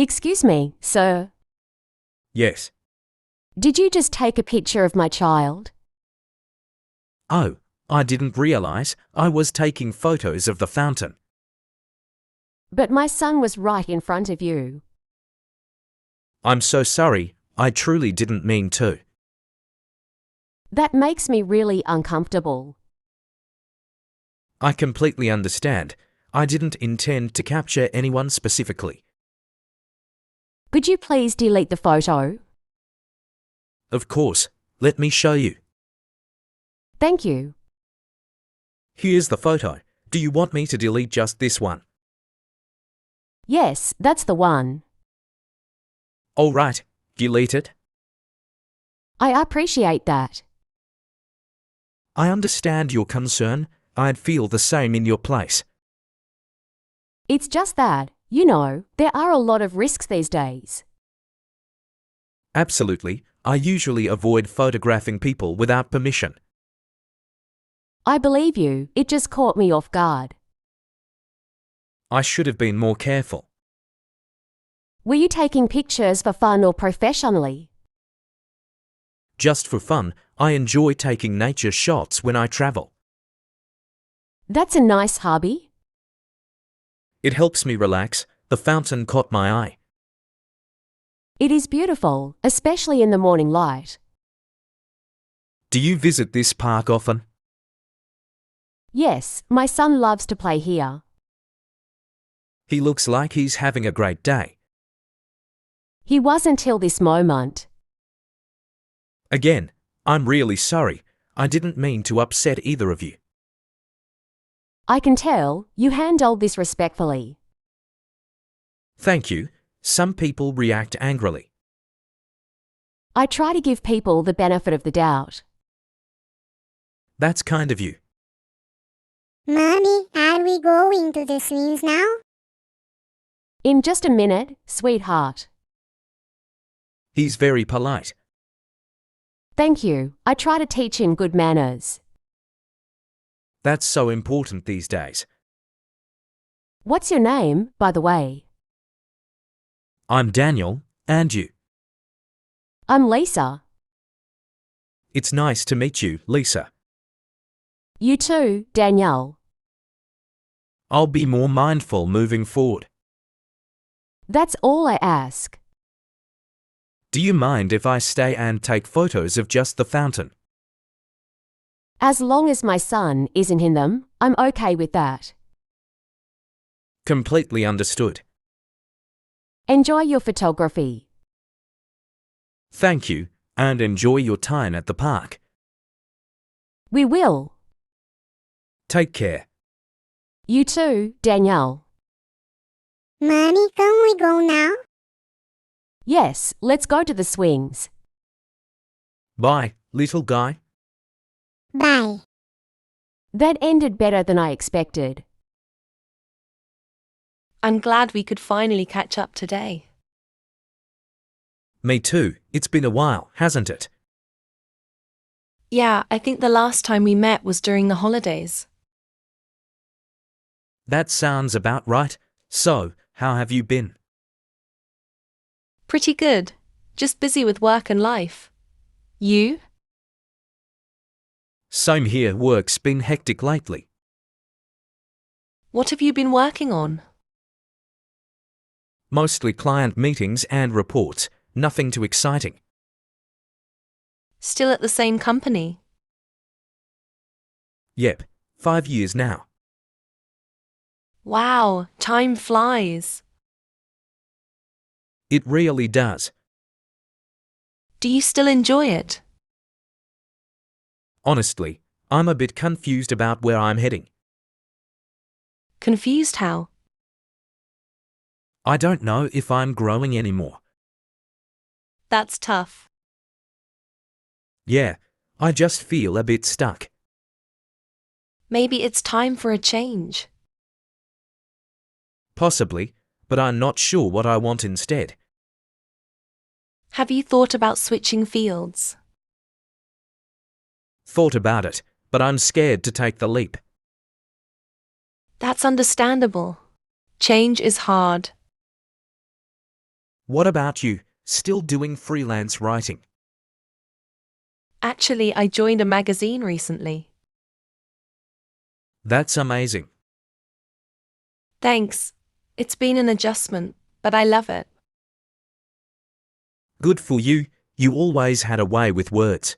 Excuse me, sir. Yes. Did you just take a picture of my child? Oh, I didn't realize I was taking photos of the fountain. But my son was right in front of you. I'm so sorry, I truly didn't mean to. That makes me really uncomfortable. I completely understand. I didn't intend to capture anyone specifically. Could you please delete the photo? Of course, let me show you. Thank you. Here's the photo. Do you want me to delete just this one? Yes, that's the one. All right, delete it. I appreciate that. I understand your concern. I'd feel the same in your place. It's just that, you know, there are a lot of risks these days. Absolutely, I usually avoid photographing people without permission. I believe you, it just caught me off guard. I should have been more careful. Were you taking pictures for fun or professionally? Just for fun, I enjoy taking nature shots when I travel. That's a nice hobby. It helps me relax. The fountain caught my eye. It is beautiful, especially in the morning light. Do you visit this park often? Yes, my son loves to play here. He looks like he's having a great day. He was until this moment. Again, I'm really sorry. I didn't mean to upset either of you. I can tell you handled this respectfully. Thank you. Some people react angrily. I try to give people the benefit of the doubt. That's kind of you. Mommy, are we going to the swings now? In just a minute, sweetheart. He's very polite. Thank you. I try to teach him good manners. That's so important these days. What's your name, by the way? I'm Daniel, and you. I'm Lisa. It's nice to meet you, Lisa. You too, Danielle. I'll be more mindful moving forward. That's all I ask. Do you mind if I stay and take photos of just the fountain? As long as my son isn't in them, I'm okay with that. Completely understood. Enjoy your photography. Thank you, and enjoy your time at the park. We will. Take care. You too, Danielle. Mommy, can we go now? Yes, let's go to the swings. Bye, little guy. Bye. That ended better than I expected. I'm glad we could finally catch up today. Me too. It's been a while, hasn't it? Yeah, I think the last time we met was during the holidays. That sounds about right. So, how have you been? Pretty good. Just busy with work and life. You? Same here, work's been hectic lately. What have you been working on? Mostly client meetings and reports, nothing too exciting. Still at the same company? Yep, 5 years now. Wow, time flies. It really does. Do you still enjoy it? Honestly, I'm a bit confused about where I'm heading. Confused how? I don't know if I'm growing anymore. That's tough. Yeah, I just feel a bit stuck. Maybe it's time for a change. Possibly, but I'm not sure what I want instead. Have you thought about switching fields? Thought about it, but I'm scared to take the leap. That's understandable. Change is hard. What about you? Still doing freelance writing? Actually, I joined a magazine recently. That's amazing. Thanks. It's been an adjustment, but I love it. Good for you. You always had a way with words.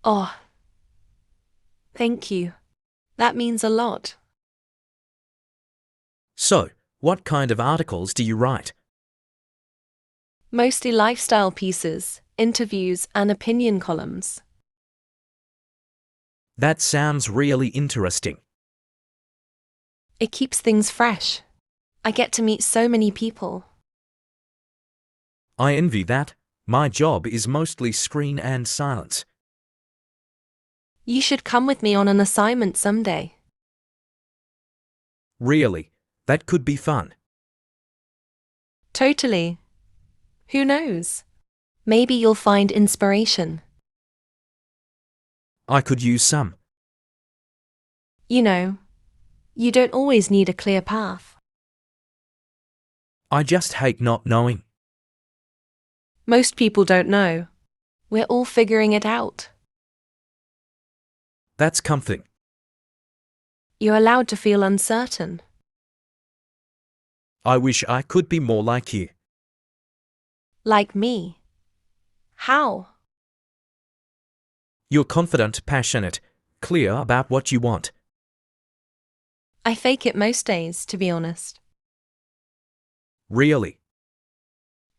Oh, thank you. That means a lot. So, what kind of articles do you write? Mostly lifestyle pieces, interviews, and opinion columns. That sounds really interesting. It keeps things fresh. I get to meet so many people. I envy that. My job is mostly screen and silence. You should come with me on an assignment someday. Really, that could be fun. Totally. Who knows? Maybe you'll find inspiration. I could use some. You know, you don't always need a clear path. I just hate not knowing. Most people don't know. We're all figuring it out. That's comforting. You're allowed to feel uncertain. I wish I could be more like you. Like me. How? You're confident, passionate, clear about what you want. I fake it most days, to be honest. Really.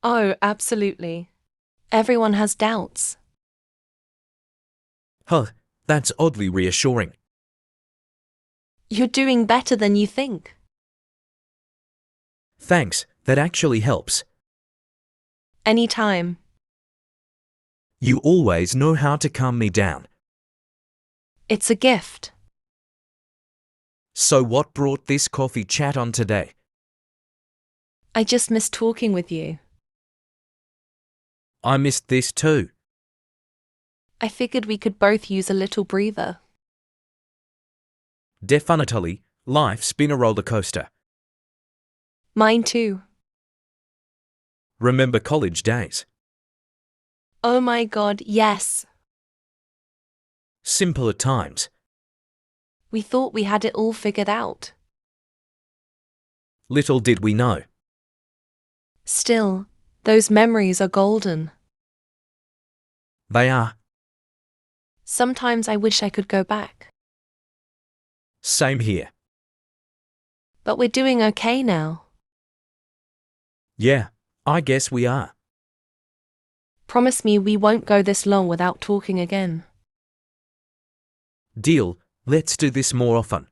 Oh, absolutely. Everyone has doubts. Huh, that's oddly reassuring. You're doing better than you think. Thanks, that actually helps. Anytime. You always know how to calm me down. It's a gift. So what brought this coffee chat on today? I just miss talking with you. I missed this too. I figured we could both use a little breather. Definitely, life's been a roller coaster. Mine too. Remember college days? Oh my God, yes. Simpler times. We thought we had it all figured out. Little did we know. Still, those memories are golden. They are. Sometimes I wish I could go back. Same here. But we're doing okay now. Yeah, I guess we are. Promise me we won't go this long without talking again. Deal, let's do this more often.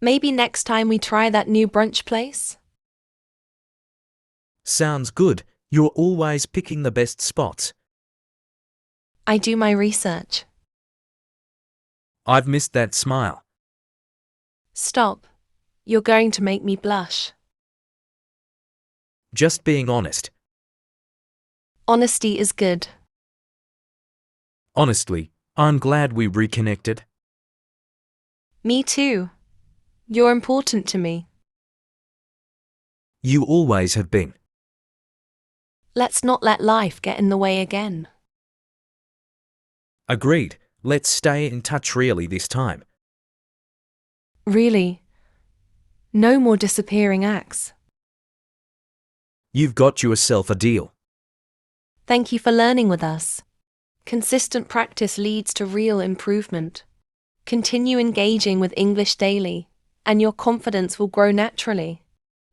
Maybe next time we try that new brunch place? Sounds good. You're always picking the best spots. I do my research. I've missed that smile. Stop. You're going to make me blush. Just being honest. Honesty is good. Honestly, I'm glad we reconnected. Me too. You're important to me. You always have been. Let's not let life get in the way again. Agreed. Let's stay in touch really this time. Really? No more disappearing acts. You've got yourself a deal. Thank you for learning with us. Consistent practice leads to real improvement. Continue engaging with English daily, and your confidence will grow naturally.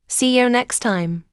See you next time.